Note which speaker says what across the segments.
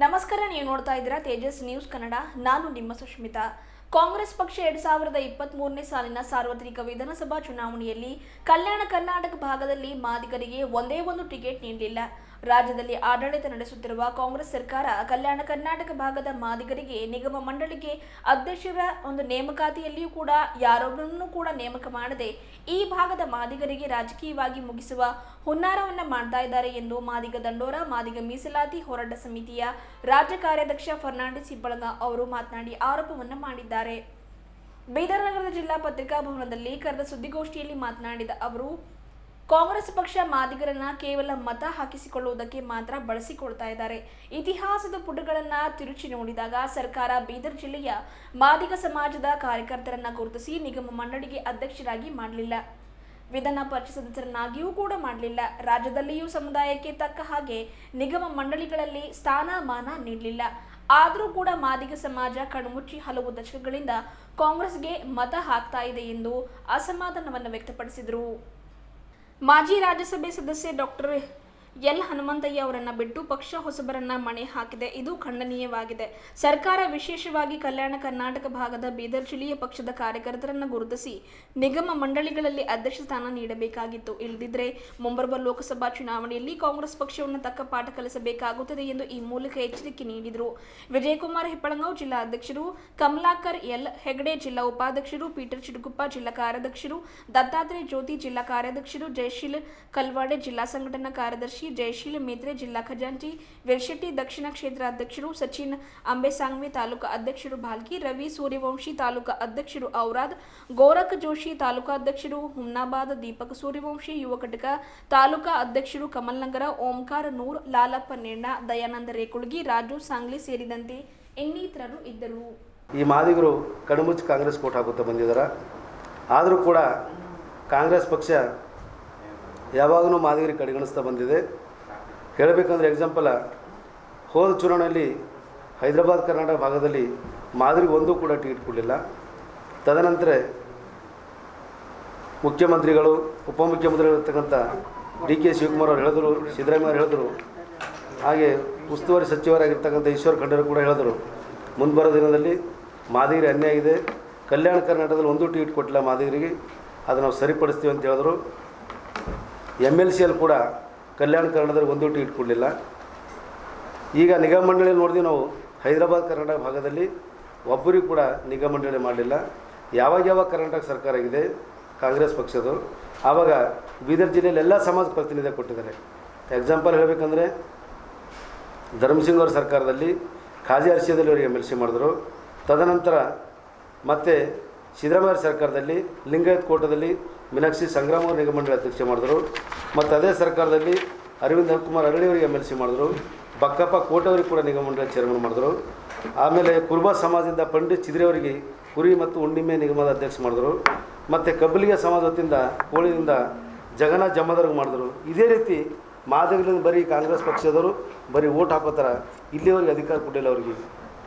Speaker 1: ನಮಸ್ಕಾರ, ನೀವು ನೋಡ್ತಾ ಇದ್ದೀರಾ ತೇಜಸ್ ನ್ಯೂಸ್ ಕನ್ನಡ. ನಾನು ನಿಮ್ಮ ಸುಷ್ಮಿತಾ. ಕಾಂಗ್ರೆಸ್ ಪಕ್ಷ 2023ನೇ ಸಾಲಿನ ಸಾರ್ವತ್ರಿಕ ವಿಧಾನಸಭಾ ಚುನಾವಣೆಯಲ್ಲಿ ಕಲ್ಯಾಣ ಕರ್ನಾಟಕ ಭಾಗದಲ್ಲಿ ಮಾದಿಗರಿಗೆ ಒಂದೇ ಒಂದು ಟಿಕೆಟ್ ನೀಡಲಿಲ್ಲ. ರಾಜ್ಯದಲ್ಲಿ ಆಡಳಿತ ನಡೆಸುತ್ತಿರುವ ಕಾಂಗ್ರೆಸ್ ಸರ್ಕಾರ ಕಲ್ಯಾಣ ಕರ್ನಾಟಕ ಭಾಗದ ಮಾದಿಗರಿಗೆ ನಿಗಮ ಮಂಡಳಿಗೆ ಅಧ್ಯಕ್ಷರ ಒಂದು ನೇಮಕಾತಿಯಲ್ಲಿಯೂ ಕೂಡ ಯಾರೊಬ್ಬರನ್ನು ಕೂಡ ನೇಮಕ ಮಾಡದೆ ಈ ಭಾಗದ ಮಾದಿಗರಿಗೆ ರಾಜಕೀಯವಾಗಿ ಮುಗಿಸುವ ಹುನ್ನಾರವನ್ನ ಮಾಡ್ತಾ ಇದ್ದಾರೆ ಎಂದು ಮಾದಿಗ ದಂಡೋರ ಮಾದಿಗ ಮೀಸಲಾತಿ ಹೋರಾಟ ಸಮಿತಿಯ ರಾಜ್ಯ ಕಾರ್ಯಾಧ್ಯಕ್ಷ ಫರ್ನಾಂಡಿಸ್ ಹಿಬ್ಬಳಗ ಅವರು ಮಾತನಾಡಿ ಆರೋಪವನ್ನ ಮಾಡಿದ್ದಾರೆ. ಬೀದರ್ ನಗರದ ಜಿಲ್ಲಾ ಪತ್ರಿಕಾ ಭವನದಲ್ಲಿ ಕರೆದ ಸುದ್ದಿಗೋಷ್ಠಿಯಲ್ಲಿ ಮಾತನಾಡಿದ ಅವರು, ಕಾಂಗ್ರೆಸ್ ಪಕ್ಷ ಮಾದಿಗರನ್ನ ಕೇವಲ ಮತ ಹಾಕಿಸಿಕೊಳ್ಳುವುದಕ್ಕೆ ಮಾತ್ರ ಬಳಸಿಕೊಳ್ತಾ ಇದ್ದಾರೆ. ಇತಿಹಾಸದ ಪುಟಗಳನ್ನ ತಿರುಚಿ ನೋಡಿದಾಗ ಸರ್ಕಾರ ಬೀದರ್ ಜಿಲ್ಲೆಯ ಮಾದಿಗ ಸಮಾಜದ ಕಾರ್ಯಕರ್ತರನ್ನ ಗುರುತಿಸಿ ನಿಗಮ ಮಂಡಳಿಗೆ ಅಧ್ಯಕ್ಷರಾಗಿ ಮಾಡಲಿಲ್ಲ. ವಿಧಾನ ಪರಿಷತ್ ಸದಸ್ಯರನ್ನಾಗಿಯೂ ಕೂಡ ಮಾಡಲಿಲ್ಲ. ರಾಜ್ಯದಲ್ಲಿಯೂ ಸಮುದಾಯಕ್ಕೆ ತಕ್ಕ ಹಾಗೆ ನಿಗಮ ಮಂಡಳಿಗಳಲ್ಲಿ ಸ್ಥಾನಮಾನ ನೀಡಲಿಲ್ಲ. ಆದರೂ ಕೂಡ ಮಾದಿಗ ಸಮಾಜ ಕಣ್ಮುಚ್ಚಿ ಹಲವು ದಶಕಗಳಿಂದ ಕಾಂಗ್ರೆಸ್ಗೆ ಮತ ಹಾಕ್ತಾ ಇದೆ ಎಂದು ಅಸಮಾಧಾನವನ್ನು ವ್ಯಕ್ತಪಡಿಸಿದರು. ಮಾಜಿ ರಾಜ್ಯಸಭೆ ಸದಸ್ಯ ಡಾಕ್ಟರ್ ಎಲ್ ಹನುಮಂತಯ್ಯ ಅವರನ್ನ ಬಿಟ್ಟು ಪಕ್ಷ ಹೊಸಬರನ್ನ ಮಣೆ ಹಾಕಿದೆ. ಇದು ಖಂಡನೀಯವಾಗಿದೆ. ಸರ್ಕಾರ ವಿಶೇಷವಾಗಿ ಕಲ್ಯಾಣ ಕರ್ನಾಟಕ ಭಾಗದ ಬೀದರ್ ಜಿಲ್ಲೆಯ ಪಕ್ಷದ ಕಾರ್ಯಕರ್ತರನ್ನು ಗುರುತಿಸಿ ನಿಗಮ ಮಂಡಳಿಗಳಲ್ಲಿ ಅಧ್ಯಕ್ಷ ಸ್ಥಾನ ನೀಡಬೇಕಾಗಿತ್ತು. ಇಲ್ಲದಿದ್ದರೆ ಮುಂಬರುವ ಲೋಕಸಭಾ ಚುನಾವಣೆಯಲ್ಲಿ ಕಾಂಗ್ರೆಸ್ ಪಕ್ಷವನ್ನು ತಕ್ಕ ಪಾಠ ಕಲಿಸಬೇಕಾಗುತ್ತದೆ ಎಂದು ಈ ಮೂಲಕ ಎಚ್ಚರಿಕೆ ನೀಡಿದರು. ವಿಜಯಕುಮಾರ್ ಹಿಪ್ಪಳಗಾಂವ್ ಜಿಲ್ಲಾ ಅಧ್ಯಕ್ಷರು, ಕಮಲಾಕರ್ ಎಲ್ ಹೆಗಡೆ ಜಿಲ್ಲಾ ಉಪಾಧ್ಯಕ್ಷರು, ಪೀಟರ್ ಚಿಡುಗುಪ್ಪ ಜಿಲ್ಲಾ ಕಾರ್ಯದರ್ಶಿರು, ದತ್ತಾತ್ರೇಯ ಜ್ಯೋತಿ ಜಿಲ್ಲಾ ಕಾರ್ಯದರ್ಶಿರು, ಜಯಶೀಲ್ ಕಲ್ವಾಡೆ ಜಿಲ್ಲಾ ಸಂಘಟನಾ ಕಾರ್ಯದರ್ಶಿ, ಜಯಶೀಲ ಮೇತ್ರೆ ಜಿಲ್ಲಾ ಖಜಾಂಚಿ, ವಿರ್ಶೆಟ್ಟಿ ದಕ್ಷಿಣ ಕ್ಷೇತ್ರ ಅಧ್ಯಕ್ಷರು, ಸಚಿನ್ ಅಂಬೆಸಾಂಗ್ವಿ ತಾಲೂಕಾ ಅಧ್ಯಕ್ಷರು ಭಾಲ್ಕಿ, ರವಿ ಸೂರ್ಯವಂಶಿ ತಾಲೂಕಾ ಅಧ್ಯಕ್ಷರು ಔರಾದ್, ಗೋರಖ್ ಜೋಶಿ ತಾಲೂಕಾ ಅಧ್ಯಕ್ಷರು ಹುಮ್ನಾಬಾದ್, ದೀಪಕ್ ಸೂರ್ಯವಂಶಿ ಯುವ ಘಟಕ ತಾಲೂಕಾ ಅಧ್ಯಕ್ಷರು ಕಮಲ್ನಗರ, ಓಂಕಾರ ನೂರ್, ಲಾಲಪ್ಪ ನೇಣ, ದಯಾನಂದ ರೇಕುಳ್ಗಿ, ರಾಜು ಸಾಂಗ್ಲಿ ಸೇರಿದಂತೆ ಇನ್ನಿತರರು ಇದ್ದರು.
Speaker 2: ಈ ಮಾದಿಗರು ಕಣ್ಮುಚ್ಚಿ ಕಾಂಗ್ರೆಸ್ ಕೋಟ್ ಹಾಕುತ್ತಾ ಬಂದಿದ್ದಾರೆ. ಆದರೂ ಕೂಡ ಕಾಂಗ್ರೆಸ್ ಪಕ್ಷ ಯಾವಾಗಲೂ ಮಾದಿಗರಿಗೆ ಕಡೆಗಣಿಸ್ತಾ ಬಂದಿದೆ. ಹೇಳಬೇಕಂದ್ರೆ ಎಕ್ಸಾಂಪಲ್, ಹೋದ ಚುನಾವಣೆಯಲ್ಲಿ ಹೈದರಾಬಾದ್ ಕರ್ನಾಟಕ ಭಾಗದಲ್ಲಿ ಮಾದಿಗರಿಗೆ ಒಂದೂ ಕೂಡ ಟಿಕೆಟ್ ಕೊಡಲಿಲ್ಲ. ತದನಂತರ ಮುಖ್ಯಮಂತ್ರಿಗಳು, ಉಪಮುಖ್ಯಮಂತ್ರಿಗಳಿರ್ತಕ್ಕಂಥ ಡಿ ಕೆ ಶಿವಕುಮಾರ್ ಅವರು ಹೇಳಿದರು, ಸಿದ್ದರಾಮಯ್ಯ ಹೇಳಿದರು, ಹಾಗೆ ಉಸ್ತುವಾರಿ ಸಚಿವರಾಗಿರ್ತಕ್ಕಂಥ ಈಶ್ವರ್ ಖಂಡ್ರೆ ಕೂಡ ಹೇಳಿದರು, ಮುಂಬರೋ ದಿನದಲ್ಲಿ ಮಾದಿಗರಿಗೆ ಅನ್ಯಾಯ ಇದೆ, ಕಲ್ಯಾಣ ಕರ್ನಾಟಕದಲ್ಲಿ ಒಂದೂ ಟಿಕೆಟ್ ಕೊಟ್ಟಿಲ್ಲ ಮಾದಿಗರಿಗೆ, ಅದನ್ನು ನಾವು ಸರಿಪಡಿಸ್ತೀವಿ ಅಂತ ಹೇಳಿದ್ರು. MLCಯಲ್ಲಿ ಕೂಡ ಕಲ್ಯಾಣ ಕರ್ನಾಟಕದಲ್ಲಿ ಒಂದೂ ಟಿಕೆಟ್ ಕೊಡಲಿಲ್ಲ. ಈಗ ನಿಗಮ ಮಂಡಳಿಯಲ್ಲಿ ನೋಡಿದ್ವಿ ನಾವು, ಹೈದರಾಬಾದ್ ಕರ್ನಾಟಕ ಭಾಗದಲ್ಲಿ ಒಬ್ಬರಿಗೂ ಕೂಡ ನಿಗಮ ಮಂಡಳಿ ಮಾಡಲಿಲ್ಲ. ಯಾವಾಗ ಕರ್ನಾಟಕ ಸರ್ಕಾರ ಆಗಿದೆ ಕಾಂಗ್ರೆಸ್ ಪಕ್ಷದ್ದು, ಆವಾಗ ಬೀದರ್ ಜಿಲ್ಲೆಯಲ್ಲಿ ಎಲ್ಲ ಸಮಾಜ ಪ್ರತಿನಿಧಿ ಕೊಟ್ಟಿದ್ದಾರೆ. ಎಕ್ಸಾಂಪಲ್ ಹೇಳಬೇಕಂದ್ರೆ ಧರ್ಮಸಿಂಗ್ ಅವರ ಸರ್ಕಾರದಲ್ಲಿ ಖಾಜಿ ಅರ್ಷಿದಲ್ಲಿ ಅವರಿಗೆ MLC ಮಾಡಿದ್ರು. ತದನಂತರ ಮತ್ತೆ ಸಿದ್ದರಾಮಯ್ಯ ಸರ್ಕಾರದಲ್ಲಿ ಲಿಂಗಾಯತ್ ಕೋಟದಲ್ಲಿ ಮೀನಾಕ್ಷಿ ಸಂಗ್ರಾಮ ಅವರು ನಿಗಮ ಮಂಡಳಿ ಅಧ್ಯಕ್ಷ ಮಾಡಿದ್ರು. ಮತ್ತು ಅದೇ ಸರ್ಕಾರದಲ್ಲಿ ಅರವಿಂದ್ ಕುಮಾರ್ ಅರಳಿಯವರಿಗೆ MLC ಮಾಡಿದ್ರು. ಬಕ್ಕಪ್ಪ ಕೋಟವರಿಗೆ ಕೂಡ ನಿಗಮ ಮಂಡಳಿ ಚೇರ್ಮನ್ ಮಾಡಿದ್ರು. ಆಮೇಲೆ ಕುರುಬಾ ಸಮಾಜದಿಂದ ಪಂಡಿತ್ ಚಿದ್ರಿ ಅವರಿಗೆ ಕುರಿ ಮತ್ತು ಹುಣ್ಣಿಮೆ ನಿಗಮದ ಅಧ್ಯಕ್ಷ ಮಾಡಿದ್ರು. ಮತ್ತು ಕಬ್ಬಲಿಗೆ ಸಮಾಜ ವತಿಯಿಂದ ಕೋಳಿಯಿಂದ ಜಗನ್ನಾಥ್ ಜಮ್ಮದವ್ರಿಗೆ ಮಾಡಿದ್ರು. ಇದೇ ರೀತಿ ಮಾದಿಗರಿಂದ ಬರೀ ಕಾಂಗ್ರೆಸ್ ಪಕ್ಷದವರು ಬರೀ ಓಟ್ ಹಾಕೋತಾರೆ, ಇಲ್ಲಿವರೆಗೆ ಅಧಿಕಾರ ಕೊಟ್ಟಿಲ್ಲ ಅವರಿಗೆ.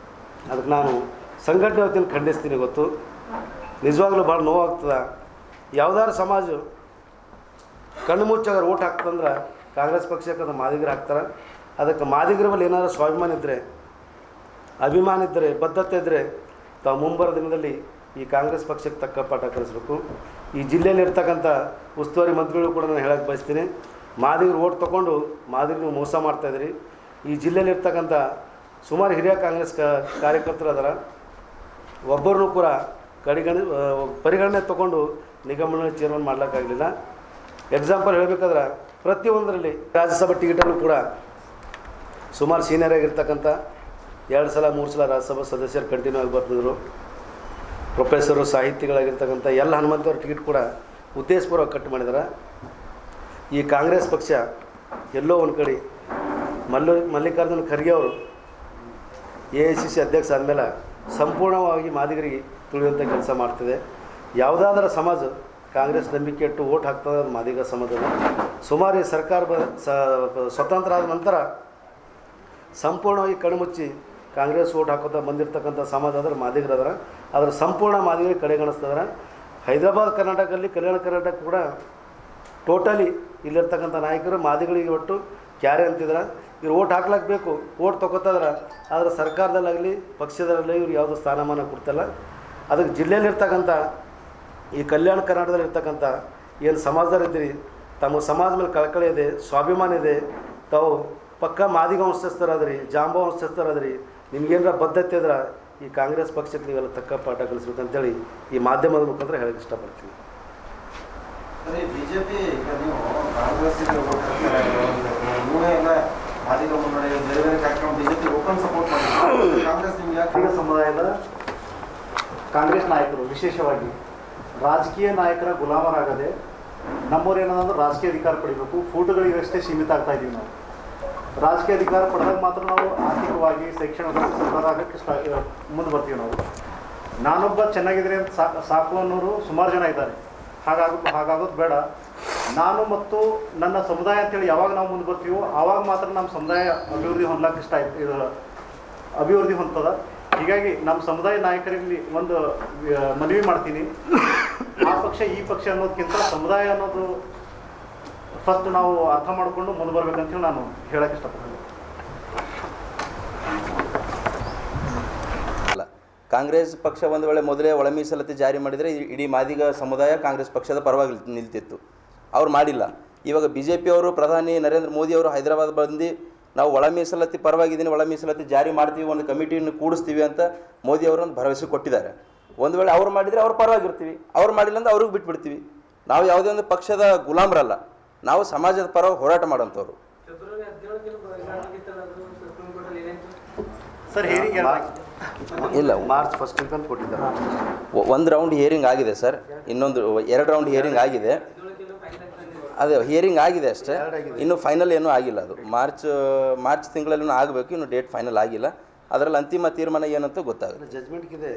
Speaker 2: ಅದಕ್ಕೆ ನಾನು ಸಂಘಟನೆ ವತಿಯಿಂದ ಖಂಡಿಸ್ತೀನಿ. ಗೊತ್ತು ನಿಜವಾಗ್ಲೂ ಭಾಳ ನೋವಾಗ್ತದೆ. ಯಾವುದಾದ್ರು ಸಮಾಜ ಕಣ್ಣು ಮುಚ್ಚಾಗ ಓಟ್ ಹಾಕ್ತಂದ್ರೆ ಕಾಂಗ್ರೆಸ್ ಪಕ್ಷಕ್ಕೆ ಅದು ಮಾದಿಗರು ಹಾಕ್ತಾರೆ. ಅದಕ್ಕೆ ಮಾದಿಗರ ಬಳಿ ಏನಾದರೂ ಸ್ವಾಭಿಮಾನ ಇದ್ದರೆ, ಅಭಿಮಾನ ಇದ್ದರೆ, ಬದ್ಧತೆ ಇದ್ದರೆ ತಾವು ಮುಂಬರೋ ದಿನದಲ್ಲಿ ಈ ಕಾಂಗ್ರೆಸ್ ಪಕ್ಷಕ್ಕೆ ತಕ್ಕ ಪಾಠ ಕಲಿಸ್ಬೇಕು. ಈ ಜಿಲ್ಲೆಯಲ್ಲಿರ್ತಕ್ಕಂಥ ಉಸ್ತುವಾರಿ ಮಂತ್ರಿಗಳು ಕೂಡ ನಾನು ಹೇಳಕ್ಕೆ ಬಯಸ್ತೀನಿ, ಮಾದಿಗರು ಓಟ್ ತೊಗೊಂಡು ಮಾದಿಗರು ಮೋಸ ಮಾಡ್ತಾಯಿದ್ರಿ. ಈ ಜಿಲ್ಲೆಯಲ್ಲಿರ್ತಕ್ಕಂಥ ಸುಮಾರು ಹಿರಿಯ ಕಾಂಗ್ರೆಸ್ ಕಾರ್ಯಕರ್ತರು ಅದರ ಒಬ್ಬರನ್ನೂ ಕೂಡ ಪರಿಗಣನೆ ತೊಗೊಂಡು ನಿಗಮ ಮಂಡಳಿ ಚೇರ್ಮನ್ ಮಾಡಲಿಕ್ಕಾಗಲಿಲ್ಲ. ಎಕ್ಸಾಂಪಲ್ ಹೇಳಬೇಕಾದ್ರೆ ಪ್ರತಿಯೊಂದರಲ್ಲಿ ರಾಜ್ಯಸಭಾ ಟಿಕೆಟನ್ನು ಕೂಡ ಸುಮಾರು ಸೀನಿಯರ್ ಆಗಿರ್ತಕ್ಕಂಥ 2 ಸಲ 3 ಸಲ ರಾಜ್ಯಸಭಾ ಸದಸ್ಯರು ಕಂಟಿನ್ಯೂ ಆಗಿ ಬರ್ತಿದ್ರು. ಪ್ರೊಫೆಸರು, ಸಾಹಿತಿಗಳಾಗಿರ್ತಕ್ಕಂಥ ಎಲ್ಲ ಹನುಮಂತವ್ರ ಟಿಕೆಟ್ ಕೂಡ ಉದ್ದೇಶಪೂರ್ವಕ ಕಟ್ ಮಾಡಿದ್ದಾರೆ. ಈ ಕಾಂಗ್ರೆಸ್ ಪಕ್ಷ ಎಲ್ಲೋ ಒಂದು ಕಡೆ ಮಲ್ಲಿಕಾರ್ಜುನ ಖರ್ಗೆ ಅವರು AICC ಅಧ್ಯಕ್ಷ ಆದಮೇಲೆ ಸಂಪೂರ್ಣವಾಗಿ ಮಾದಿಗರಿಗೆ ತುಳಿಯುವಂಥ ಕೆಲಸ ಮಾಡ್ತಿದೆ. ಯಾವುದಾದ್ರೂ ಸಮಾಜ ಕಾಂಗ್ರೆಸ್ ನಂಬಿಕೆ ಇಟ್ಟು ಓಟ್ ಹಾಕ್ತದೆ, ಅದು ಮಾದಿಗ ಸಮಾಜದ. ಸುಮಾರು ಈ ಸರ್ಕಾರ ಸ್ವತಂತ್ರ ಆದ ನಂತರ ಸಂಪೂರ್ಣವಾಗಿ ಕಣ್ಮುಚ್ಚಿ ಕಾಂಗ್ರೆಸ್ ಓಟ್ ಹಾಕೋತಾ ಬಂದಿರತಕ್ಕಂಥ ಸಮಾಜ ಆದರೆ ಮಾದಿಗರದಾರ. ಅದರ ಸಂಪೂರ್ಣ ಮಾದಿಗರಿಗೆ ಕಡೆಗಣಿಸ್ತಿದ್ದಾರೆ. ಹೈದರಾಬಾದ್ ಕರ್ನಾಟಕದಲ್ಲಿ ಕಲ್ಯಾಣ ಕರ್ನಾಟಕ ಕೂಡ ಟೋಟಲಿ ಇಲ್ಲಿರ್ತಕ್ಕಂಥ ನಾಯಕರು ಮಾದಿಗಳಿಗೆ ಒಟ್ಟು ಕ್ಯಾರೆ ಅಂತಿದ್ದಾರೆ. ಇವ್ರು ಓಟ್ ಹಾಕ್ಲಕ್ಕೆ ಬೇಕು, ಓಟ್ ತೊಗೋತಾದ್ರೆ ಆದರೆ ಸರ್ಕಾರದಲ್ಲಾಗಲಿ ಪಕ್ಷದಲ್ಲಾಗಲಿ ಇವ್ರು ಯಾವುದೋ ಸ್ಥಾನಮಾನ ಕೊಡ್ತಲ್ಲ. ಅದಕ್ಕೆ ಜಿಲ್ಲೆಯಲ್ಲಿರ್ತಕ್ಕಂಥ ಈ ಕಲ್ಯಾಣ ಕರ್ನಾಟಕದಲ್ಲಿರ್ತಕ್ಕಂಥ ಏನು ಸಮಾಜದಲ್ಲಿದ್ದೀರಿ, ತಮ್ಮ ಸಮಾಜ ಮೇಲೆ ಕಳಕಳಿ ಇದೆ, ಸ್ವಾಭಿಮಾನ ಇದೆ, ತಾವು ಪಕ್ಕ ಮಾದಿಗ ವಂಶಸ್ಥರಾದ್ರಿ, ಜಾಂಬ ವಂಶಸ್ಥರಾದ್ರಿ, ನಿಮ್ಗೇನಾರ ಬದ್ಧತೆ ಇದ್ರೆ ಈ ಕಾಂಗ್ರೆಸ್ ಪಕ್ಷಕ್ಕೆ ನೀವೆಲ್ಲ ತಕ್ಕ ಪಾಠ ಕಲಿಸ್ಬೇಕಂತೇಳಿ ಈ ಮಾಧ್ಯಮದ ಮುಖಾಂತರ ಹೇಳಕ್ಕೆ ಇಷ್ಟಪಡ್ತೀನಿ.
Speaker 3: ಅದೇ ಬಿಜೆಪಿ ಈಗ ನೀವು ಕಾಂಗ್ರೆಸ್ಸಿಗೆ ಓಟ್ ಹಾಕ್ತಾರೆ, ನೀವೇ ಎಲ್ಲ ಮಾದಿಗ ಮುನ್ನಡೆ ಬೇರೆ ಬೇರೆ ಕಾರ್ಯಕ್ರಮ ಬಿಜೆಪಿ ಓಪನ್ ಸಪೋರ್ಟ್ ಮಾಡಿದ್ರು. ಕಾಂಗ್ರೆಸ್ ನಿಮ್ಗೆ ಯಾಕೆ
Speaker 4: ಮಾದಿಗ ಸಮುದಾಯದ ಕಾಂಗ್ರೆಸ್ ನಾಯಕರು ವಿಶೇಷವಾಗಿ ರಾಜಕೀಯ ನಾಯಕರ ಗುಲಾಮರಾಗದೆ ನಮ್ಮವ್ರು ಏನಂದ್ರೆ ರಾಜಕೀಯ ಅಧಿಕಾರ ಪಡಿಬೇಕು, ಫೋಟೋಗಳಿಗೆ ಅಷ್ಟೇ ಸೀಮಿತ ಆಗ್ತಾ ಇದ್ದೀವಿ. ನಾವು ರಾಜಕೀಯ ಅಧಿಕಾರ ಪಡೆದಾಗ ಮಾತ್ರ ನಾವು ಆರ್ಥಿಕವಾಗಿ ಶೈಕ್ಷಣಿಕವಾಗಿ ಸರ್ಕಾರ ಮುಂದೆ ಬರ್ತೀವಿ. ನಾನೊಬ್ಬ ಚೆನ್ನಾಗಿದ್ರೆ ಅಂತ ಸಾಕು ಅನ್ನೋರು ಸುಮಾರು ಜನ ಇದ್ದಾರೆ. ಹಾಗಾಗೋದು ಬೇಡ. ನಾನು ಮತ್ತು ನನ್ನ ಸಮುದಾಯ ಅಂತೇಳಿ ಯಾವಾಗ ನಾವು ಮುಂದೆ ಬರ್ತೀವೋ ಆವಾಗ ಮಾತ್ರ ನಮ್ಮ ಸಮುದಾಯ ಅಭಿವೃದ್ಧಿ ಹೊಂದಕ್ಕೆ ಅಭಿವೃದ್ಧಿ ಹೊಂದ್ತದ. ಹೀಗಾಗಿ ನಮ್ಮ ಸಮುದಾಯ ನಾಯಕರಲ್ಲಿ ಒಂದು ಮನವಿ ಮಾಡ್ತೀನಿ, ಆ ಪಕ್ಷ ಈ ಪಕ್ಷ ಅನ್ನೋದಕ್ಕಿಂತ ಸಮುದಾಯ ಅನ್ನೋದು ಫಸ್ಟ್ ನಾವು ಅರ್ಥ ಮಾಡಿಕೊಂಡು ಮುಂದೆ ಬರ್ಬೇಕಂತೇಳಿ ನಾನು ಹೇಳಕ್ಕೆ ಇಷ್ಟಪಡ್ತೀನಿ.
Speaker 5: ಕಾಂಗ್ರೆಸ್ ಪಕ್ಷ ಒಂದು ವೇಳೆ ಮೊದಲೇ ಒಳ ಮೀಸಲಾತಿ ಜಾರಿ ಮಾಡಿದರೆ ಇಡೀ ಮಾದಿಗ ಸಮುದಾಯ ಕಾಂಗ್ರೆಸ್ ಪಕ್ಷದ ಪರವಾಗಿ ನಿಲ್ತಿತ್ತು. ಅವ್ರು ಮಾಡಿಲ್ಲ. ಇವಾಗ BJP ಅವರು ಪ್ರಧಾನಿ ನರೇಂದ್ರ ಮೋದಿ ಅವರು ಹೈದರಾಬಾದ್ ಬಂದು ನಾವು ಒಳ ಮೀಸಲಾತಿ ಪರವಾಗಿದ್ದೀನಿ, ಒಳ ಮೀಸಲಾತಿ ಜಾರಿ ಮಾಡ್ತೀವಿ, ಒಂದು ಕಮಿಟಿಯನ್ನು ಕೂಡಿಸ್ತೀವಿ ಅಂತ ಮೋದಿ ಅವರೊಂದು ಭರವಸೆ ಕೊಟ್ಟಿದ್ದಾರೆ. ಒಂದು ವೇಳೆ ಅವ್ರು ಮಾಡಿದರೆ ಅವ್ರು ಪರವಾಗಿರ್ತೀವಿ, ಅವ್ರು ಮಾಡಿಲ್ಲ ಅಂದ್ರೆ ಅವ್ರಿಗೆ ಬಿಟ್ಬಿಡ್ತೀವಿ. ನಾವು ಯಾವುದೇ ಒಂದು ಪಕ್ಷದ ಗುಲಾಮರಲ್ಲ, ನಾವು ಸಮಾಜದ ಪರವಾಗಿ ಹೋರಾಟ ಮಾಡೋಂಥವ್ರು.
Speaker 4: ಸರ್ ಹೇರಿಂಗ್
Speaker 5: ಇಲ್ಲ,
Speaker 2: ಮಾರ್ಚ್ 1 ಅಂತ ಕೊಟ್ಟಿದ್ದಾರೆ.
Speaker 5: ಒಂದು ರೌಂಡ್ ಹಿಯರಿಂಗ್ ಆಗಿದೆ ಸರ್, ಇನ್ನೊಂದು 2 ರೌಂಡ್ ಹಿಯರಿಂಗ್ ಆಗಿದೆ. ಅದೇ ಹಿಯರಿಂಗ್ ಆಗಿದೆ ಅಷ್ಟೇ, ಇನ್ನು ಫೈನಲ್ ಏನೂ ಆಗಿಲ್ಲ. ಅದು ಮಾರ್ಚ್ ತಿಂಗಳಲ್ಲೂ ಆಗಬೇಕು, ಇನ್ನು ಡೇಟ್ ಫೈನಲ್ ಆಗಿಲ್ಲ. ಅದರಲ್ಲಿ ಅಂತಿಮ ತೀರ್ಮಾನ ಏನಂತ ಗೊತ್ತಾಗುತ್ತೆ.
Speaker 2: ಜಜ್ಮೆಂಟ್ಗಿದೆ